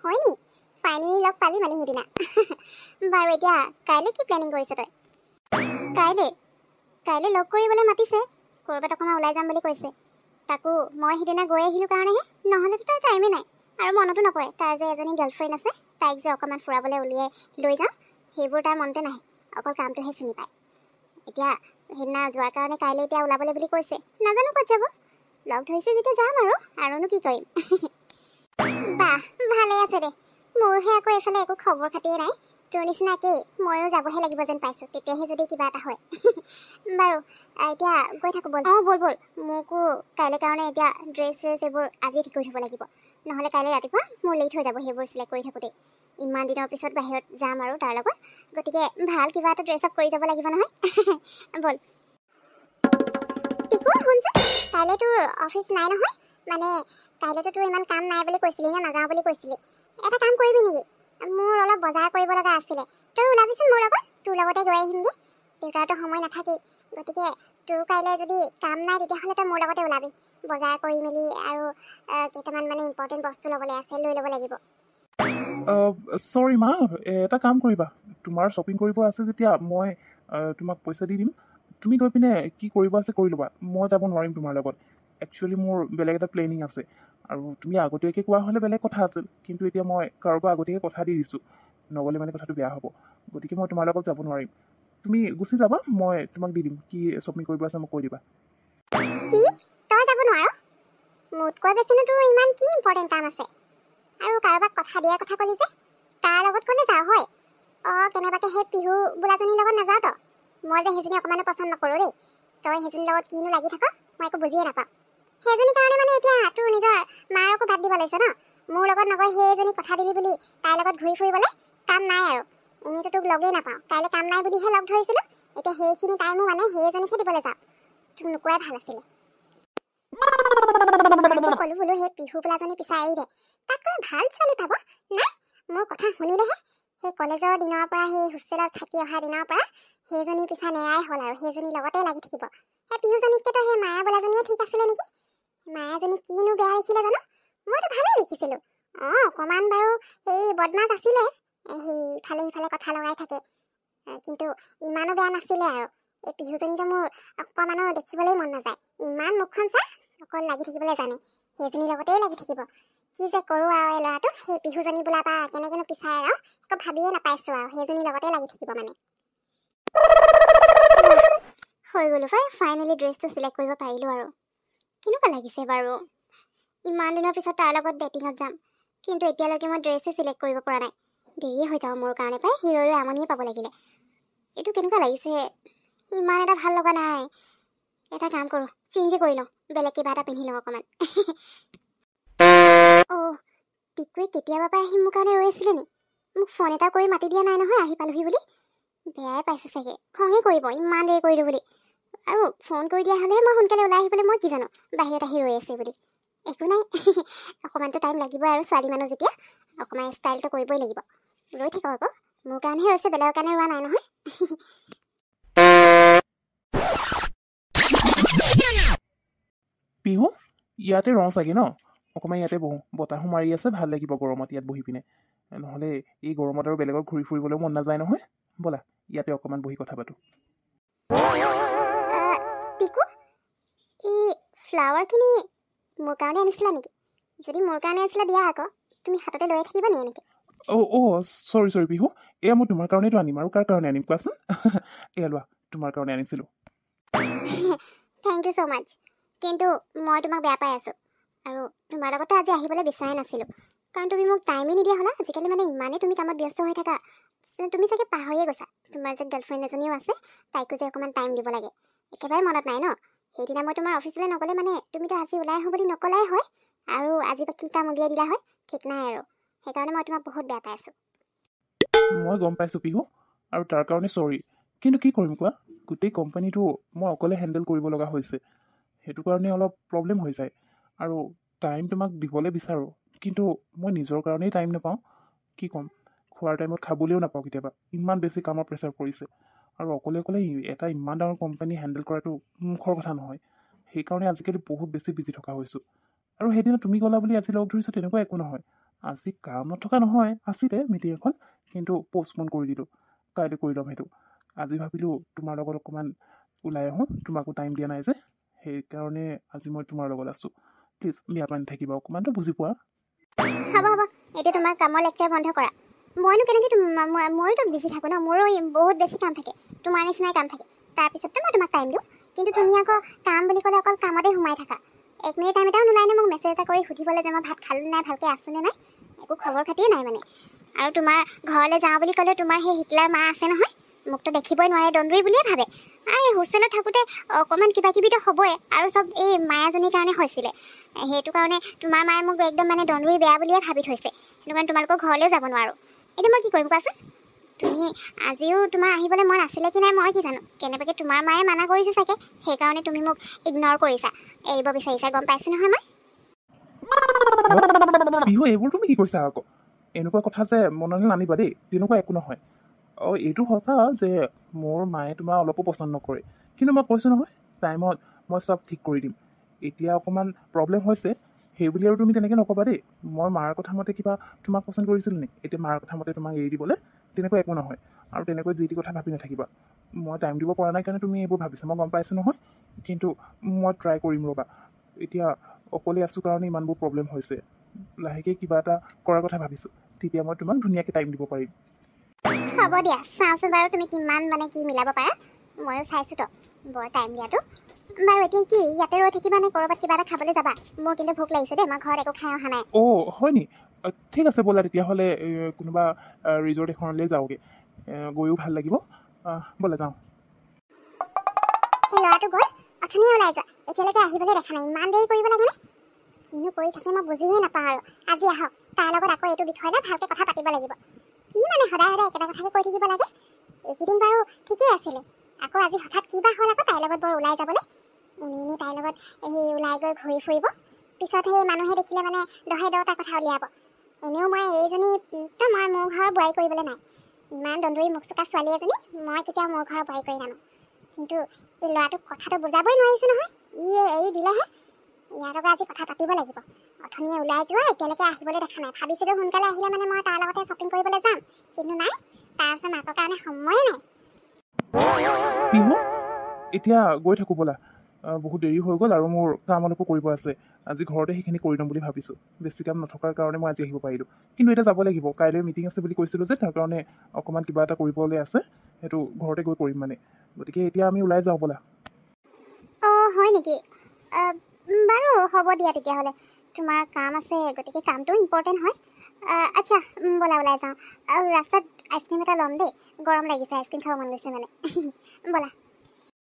হয় নি ফাইনেলি লগ পালি মানে সেইদিনা বাৰু এতিয়া কাইলৈ কি প্লেনিং কৰিছ তই কাইলৈ লগ কৰিবলৈ মাতিছে ক'ৰবাত অকণমান ওলাই যাম বুলি কৈছে তাকো মই সেইদিনা গৈ আহিলোঁ কাৰণেহে নহ'লেতো তাৰ টাইমে নাই আৰু মনতো নপৰে তাৰ যে এজনী গাৰ্লফ্ৰেণ্ড আছে তাইক যে অকণমান ফুৰাবলৈ উলিয়াই লৈ যাওঁ সেইবোৰ তাৰ মনতে নাহে অকল কামটোহে চিনি পায় এতিয়া সেইদিনা যোৱাৰ কাৰণে কাইলৈ এতিয়া ওলাবলৈ বুলি কৈছে নাজানো ক'ত যাব লগ ধৰিছে যেতিয়া যাম আৰুনো কি কৰিম বাহ ভালে আছে দে মোৰহে আকৌ এইফালে একো খবৰ খাতিয়ে নাই তোৰ নিচিনা একেই ময়ো যাবহে লাগিব যেন পাইছোঁ তেতিয়াহে যদি কিবা এটা হয় বাৰু এতিয়া গৈ থাকোঁ ব'ল ব'ল মোকো কাইলৈ কাৰণে এতিয়া ড্ৰেছ এইবোৰ আজি ঠিক কৰি থ'ব লাগিব নহ'লে কাইলৈ ৰাতিপুৱা মোৰ লেট হৈ যাব সেইবোৰ চিলেক্ট কৰি থাকোঁতে ইমান দিনৰ পিছত বাহিৰত যাম আৰু তাৰ লগত গতিকে ভাল কিবা এটা ড্ৰেছ আপ কৰি যাব লাগিব নহয় ব'ল টিকু শুনচোন কাইলৈ তোৰ অফিচ নাই নহয় মানে কাইলৈতো তোৰ ইমান কাম নাই বুলি কৈছিলি নে নাযাওঁ বুলি কৈছিলি এটা কাম কৰিবি নেকি মোৰ অলপ বজাৰ কৰিব লগা আছিলে তই ওলাবিচোন মোৰ লগত তোৰ লগতে গৈ আহিমগৈ দেউতাৰতো সময় নাথাকেই গতিকে তোৰ কাইলৈ যদি কাম নাই তেতিয়াহ'লে তই মোৰ লগতে ওলাবি বজাৰ কৰি মেলি আৰু কেইটামান মানে ইম্পৰ্টেণ্ট বস্তু ল'বলৈ আছে লৈ ল'ব লাগিব চৰি মা এটা কাম কৰিবা তোমাৰ শ্বপিং কৰিব আছে যেতিয়া মই তোমাক পইচা দি দিম তুমি গৈ পিনে কি কৰিব আছে কৰি ল'বা মই যাব নোৱাৰিম তোমাৰ লগত একচুৱেলি মোৰ বেলেগ এটা প্লেনিং আছে আৰু তুমি আগতীয়াকৈ কোৱা হ'লে বেলেগ কথা আছিল কিন্তু এতিয়া মই কাৰোবাৰ আগতীয়াকৈ কথা দি দিছোঁ নগ'লে মানে কথাটো বেয়া হ'ব গতিকে মই তোমাৰ লগত যাব নোৱাৰিম তুমি গুচি যাবা মই তোমাক দি দিম কি শ্বপিং কৰিব আছে মোক কৈ দিবা কি তই যাব নোৱাৰ মোতকৈ বেছিনো তোৰ ইমান কি ইম্পৰ্টেণ্ট কাম আছে আৰু কাৰোবাক কথা দিয়াৰ কথা ক'লি যে তাৰ লগত ক'লে যাওঁ হয় কেনেবাকৈ সেই পিহু বোলাজনীৰ লগত নাযাওঁ তই মই যে সেইজনী অকণমানো পচন্দ নকৰোঁ দেই তই সেইজনীৰ লগত কিনো লাগি থাক মই একো বুজিয়ে নাপাওঁ সেইজনীৰ কাৰণে মানে এতিয়া তোৰ নিজৰ মাৰকো বাদ দিব লাগিছে ন মোৰ লগত নগৈ সেইজনী কথা দিলি বুলি তাইৰ লগত ঘূৰি ফুৰিবলৈ কাম নাই আৰু এনেইতো তোক লগেই নাপাওঁ কাইলৈ কাম নাই বুলিহে লগ ধৰিছিলোঁ এতিয়া সেইখিনি টাইমো মানে সেইজনীকে দিবলৈ যাওঁ তোক নোকোৱাই ভাল আছিলে ক'লো বোলো সেই পিহু বোলাজনী পিছাই এৰি দে তাতকৈ ভাল ছোৱালী পাব নাই মোৰ কথা শুনিলেহে সেই কলেজৰ দিনৰ পৰা সেই হোষ্টেলত থাকি অহা দিনৰ পৰা সেইজনী পিছা নেৰাই হ'ল আৰু সেইজনীৰ লগতে লাগি থাকিব সেই পিহুজনীতকেতো সেই মায়া বোলাজনীয়ে ঠিক আছিলে নেকি মায়াজনী কিনো বেয়া দেখিলে জানো মইতো ভালেই দেখিছিলোঁ অকণমান বাৰু সেই বদমাছ আছিলে সেই ইফালে সিফালে কথা লগাই থাকে কিন্তু ইমানো বেয়া নাছিলে আৰু এই পিহুজনীটো মোৰ অকণমানো দেখিবলৈ মন নাযায় ইমান মুখখন চা অকল লাগি থাকিবলৈ জানে সেইজনীৰ লগতেই লাগি থাকিব কি যে কৰোঁ আৰু এই ল'ৰাটোক সেই পিহুজনী বোলা বা কেনেকৈনো পিছাই আৰু একো ভাবিয়ে নাপাইছোঁ আৰু সেইজনীৰ লগতে লাগি থাকিব মানে হৈ গ'লো ফাইনেলি ড্ৰেছটো চিলেক্ট কৰিব পাৰিলোঁ আৰু কেনেকুৱা লাগিছে বাৰু ইমান দিনৰ পিছত তাৰ লগত ডেটিঙত যাম কিন্তু এতিয়ালৈকে মই ড্ৰেছেই চিলেক্ট কৰিব পৰা নাই দেৰিয়ে হৈ যাব মোৰ কাৰণে পাই হিৰ'ৰে আমনিয়ে পাব লাগিলে এইটো কেনেকুৱা লাগিছে ইমান এটা ভাল লগা নাই এটা কাম কৰোঁ চেঞ্জে কৰি লওঁ বেলেগ কিবা এটা পিন্ধি লওঁ অকণমান টিকুৱে কেতিয়াবা পাই আহি মোৰ কাৰণে ৰৈ আছিলে নি মোক ফোন এটা কৰি মাতি দিয়া নাই নহয় আহি পালোহি বুলি বেয়াই পাইছে চাগে খঙেই কৰিব ইমান দেৰি কৰিলোঁ বুলি আৰু ফোন কৰি দিয়া হ'লেহে মই সোনকালে ওলাই আহিবলৈ মই কি জানো বাহিৰত আহি ৰৈ আছে বুলি একো নাই অকণমানতো টাইম লাগিব আৰু ছোৱালী মানুহ যেতিয়া অকণমান ষ্টাইলটো কৰিবই লাগিব ৰৈ থাকক আকৌ মোৰ কাৰণেহে ৰৈছে বেলেগৰ কাৰণে ৰোৱা নাই নহয় পিহু ইয়াতে ৰওঁ চাগে ন অকণমান ইয়াতে বহোঁ বতাহো মাৰি আছে ভাল লাগিব গৰমত ইয়াত বহি পিনে নহ'লে এই গৰমত আৰু বেলেগত ঘূৰি ফুৰিবলৈও মন নাযায় নহয় ব'লা ইয়াতে অকণমান বহি কথা পাতোঁ টিকু এই ফ্লাৱাৰখিনি মোৰ কাৰণে আনিছিলা নেকি যদি মোৰ কাৰণে আনিছিলা দিয়া আকৌ তুমি হাততে লৈ থাকিবা নি এনেকৈ চৰি পিহু এয়া মই তোমাৰ কাৰণেতো আনিম আৰু কাৰ কাৰণে আনিম কোৱাচোন এয়া লোৱা তোমাৰ কাৰণে আনিছিলোঁ থেংক ইউ ছ' মাছ কিন্তু মই তোমাক বেয়া পাই আছোঁ আৰু তোমাৰ লগতো আজি আহিবলৈ বিচৰাই নাছিলোঁ কাৰণ তুমি মোক টাইমেই নিদিয়া হ'লা আজিকালি মানে ইমানেই তুমি কামত ব্যস্ত হৈ থাকা তুমি চাগে পাহৰিয়ে গৈছা তোমাৰ যে গাৰ্লফ্ৰেণ্ড এজনীও আছে তাইকো যে অকণমান টাইম দিব লাগে একেবাৰে মনত নাই ন সেইদিনা মই তোমাৰ অফিচলৈ নগ'লে মানে তুমিতো আজি ওলাই আহোঁ বুলি নকলাই হয় আৰু আজি বা কি কাম উলিয়াই দিলা হয় ঠিক নাই আৰু সেইকাৰণে মই তোমাক বহুত বেয়া পাই আছোঁ মই গম পাইছোঁ পিহু আৰু তাৰ কাৰণে চৰি কিন্তু কি কৰিম কোৱা গোটেই কোম্পানীটো মই অকলে হেণ্ডেল কৰিব লগা হৈছে সেইটো কাৰণে অলপ প্ৰব্লেম হৈ যায় আৰু টাইম তোমাক দিবলৈ বিচাৰোঁ কিন্তু মই নিজৰ কাৰণেই টাইম নাপাওঁ কি ক'ম খোৱাৰ টাইমত খাবলৈও নাপাওঁ কেতিয়াবা ইমান বেছি কামৰ প্ৰেছাৰ পৰিছে আৰু অকলে এটা ইমান ডাঙৰ কোম্পানী হেণ্ডেল কৰাটো মুখৰ কথা নহয় সেইকাৰণে আজিকালি বহুত বেছি বিজি থকা হৈছোঁ আৰু সেইদিনা তুমি গ'লা বুলি আজি লগ ধৰিছোঁ তেনেকুৱা একো নহয় আজি কাম নথকা নহয়, আছিলে মিটিং এখন, কিন্তু পষ্টপন কৰি দিলোঁ। কাইলৈ কৰি ল'ম সেইটো। আজি ভাবিলোঁ তোমাৰ লগত অকণমান ওলাই আহোঁ, তোমাকো টাইম দিয়া নাই যে, সেইকাৰণে আজি মই তোমাৰ লগত আছোঁ। প্লিজ বেয়া পাই নাথাকিবা, অকণমানতো বুজি পোৱা। হ'ব হ'ব, এতিয়া তোমাৰ কামৰ লেকচাৰ বন্ধ কৰা। মইনো কেনেকৈ ময়োতো বিজি থাকোঁ ন, মোৰো বহুত বেছি কাম থাকে, তোমাৰ নিচিনাই কাম থাকে। তাৰপিছততো মই তোমাক টাইম দিওঁ, কিন্তু তুমি আকৌ কাম বুলি ক'লে অকল কামতে সোমাই থাকা। 1 মিনিট টাইম এটাও নোলাই নে মোক মেছেজ এটা কৰি সুধিবলৈ যে মই ভাত খালোঁ নাই, ভালকৈ আছোঁনে নাই, একো খবৰ খাতিয়ে নাই মানে। আৰু তোমাৰ ঘৰলৈ যাওঁ বুলি ক'লেও তোমাৰ সেই হিটলাৰ মা আছে নহয়, মোকতো দেখিবই নোৱাৰে, দন্দুৰী বুলিয়ে ভাবে। আৰু এই হোষ্টেলত থাকোঁতে অকণমান কিবা কিবিতো হ'বই, আৰু চব এই মায়াজনীৰ কাৰণে হৈছিলে। সেইটো কাৰণে তোমাৰ মায়ে মোক একদম মানে দন্দুৰী বেয়া বুলিয়ে ভাবি থৈছে। সেইটো কাৰণে তোমালোকৰ ঘৰলৈও যাব নোৱাৰোঁ। এতিয়া মই কি কৰিম কোৱাচোন? তুমি আজিও তোমাৰ আহিবলৈ মন আছিলে কি নাই মই কি জানো, কেনেবাকৈ তোমাৰ মায়ে মানা কৰিছে চাগে, সেইকাৰণে তুমি মোক ইগন'ৰ কৰিছা, এৰিব বিচাৰিছা, গম পাইছোঁ নহয় মই। বিহু এইবোৰ তুমি কি কৈছা আকৌ? এনেকুৱা কথা যে মনলৈ নানিবা দেই, তেনেকুৱা একো নহয়। এইটো সঁচা যে মোৰ মায়ে তোমাৰ অলপো পচন্দ নকৰে, কিন্তু মই কৈছোঁ নহয় টাইমত মই চব ঠিক কৰি দিম। এতিয়া অকণমান প্ৰব্লেম হৈছে, সেইবুলি আৰু তুমি তেনেকৈ নক'বা দেই। মই মাৰ কথা মতে কিবা তোমাক পচন্দ কৰিছিলোঁ নেকি? এতিয়া মাৰ কথা মতে তোমাক এৰি দিবলৈ তেনেকুৱা একো নহয়। আৰু তেনেকৈ যি টি কথা ভাবি নাথাকিবা। মই টাইম দিব পৰা নাই কাৰণে তুমি এইবোৰ ভাবিছা, মই গম পাইছোঁ নহয়, কিন্তু মই ট্ৰাই কৰিম ৰ'বা। এতিয়া অকলে আছোঁ কাৰণে ইমানবোৰ প্ৰব্লেম হৈছে। লাহেকৈ কিবা এটা কৰাৰ কথা ভাবিছোঁ, তেতিয়া মই তোমাক ধুনীয়াকৈ টাইম দিব পাৰিম। হ'ব দিয়া, চাওঁচোন বাৰু তুমি কিমান মানে কি মিলাব পাৰা। ময়ো চাইছোঁতো বৰ টাইম দিয়াটো। বাৰু এতিয়া কি ইয়াতে ৰৈ থাকিবা নে ক'ৰবাত কিবা এটা খাবলৈ যাবা? মোৰ কিন্তু ভোক লাগিছে দেই, মই ঘৰত একো খাই অহা নাই। হয় নি? ঠিক আছে ব'লা তেতিয়াহ'লে কোনোবা ৰিজৰ্ট এখনলৈ যাওঁগৈ, গৈও ভাল লাগিব। ব'লা যাওঁ। সেই ল'ৰাটো গ'ল, অথনিয়ে ওলাই যা, এতিয়ালৈকে আহিবলৈ দেখা নাই। ইমান দেৰি কৰিব লাগেনে? কিনো কৰি থাকে মই বুজিয়ে নাপাওঁ আৰু। আজি আহক, তাৰ লগত আকৌ এইটো বিষয় লৈ ভালকৈ কথা পাতিব লাগিব। কি মানে সদায় সদায় একেটা কথাকে কৈ থাকিব লাগে? এইকেইদিন বাৰু ঠিকেই আছিলে, আকৌ আজি হঠাৎ কি বা হ'ল আকৌ তাইৰ লগত বৰ ওলাই যাবলৈ। এনেই তাইৰ লগত সেই ওলাই গৈ ঘূৰি ফুৰিব, পিছত সেই মানুহে দেখিলে মানে 10-10টা কথা উলিয়াব। এনেও মই এইজনীতো মই মোৰ ঘৰৰ বোৱাৰী কৰিবলৈ নাই। ইমান দন্দুৰী মুখ চোকা ছোৱালী এজনী মই কেতিয়াও মোৰ ঘৰৰ বোৱাৰী কৰি নানো। কিন্তু এই ল'ৰাটোক কথাটো বুজাবই নোৱাৰিছোঁ নহয়, ই এৰি দিলেহে। ইয়াৰ লগত আজি কথা পাতিব লাগিব। অথনিয়ে ওলাই যোৱা, এতিয়ালৈকে আহিবলৈ দেখা নাই। ভাবিছিলোঁ সোনকালে আহিলে মানে মই তাৰ লগতে শ্বপিং কৰিবলৈ যাম, কিন্তু নাই, তাৰ আছে মাকৰ কাৰণে সময়ে নাই। বিহু, এতিয়া গৈ থাকোঁ ব'লা। বহুত দেৰি হৈ গ'ল আৰু মোৰ কাম অলপো কৰিব আছে। আজি ঘৰতে সেইখিনি কৰি ল'ম বুলি ভাবিছোঁ। বেছি কাম নথকাৰ কাৰণে মই আজি আহিব পাৰিলোঁ, কিন্তু এতিয়া যাব লাগিব। কাইলৈ মিটিং আছে বুলি কৈছিলোঁ যে, তাৰ কাৰণে অকণমান কিবা এটা কৰিবলৈ আছে, সেইটো ঘৰতে গৈ কৰিম মানে। গতিকে এতিয়া আমি ওলাই যাওঁ ব'লা। হয় নেকি? বাৰু হ'ব দিয়া তেতিয়াহ'লে। তোমাৰ কাম আছে, গতিকে কামটো ইম্পৰ্টেণ্ট হয়। আচ্ছা, ব'লা ওলাই যাওঁ। ৰাস্তাত আইচক্ৰীম এটা ল'ম দেই, গৰম লাগিছে, আইচক্ৰীম খাব মন গৈছে মানে। ব'লা।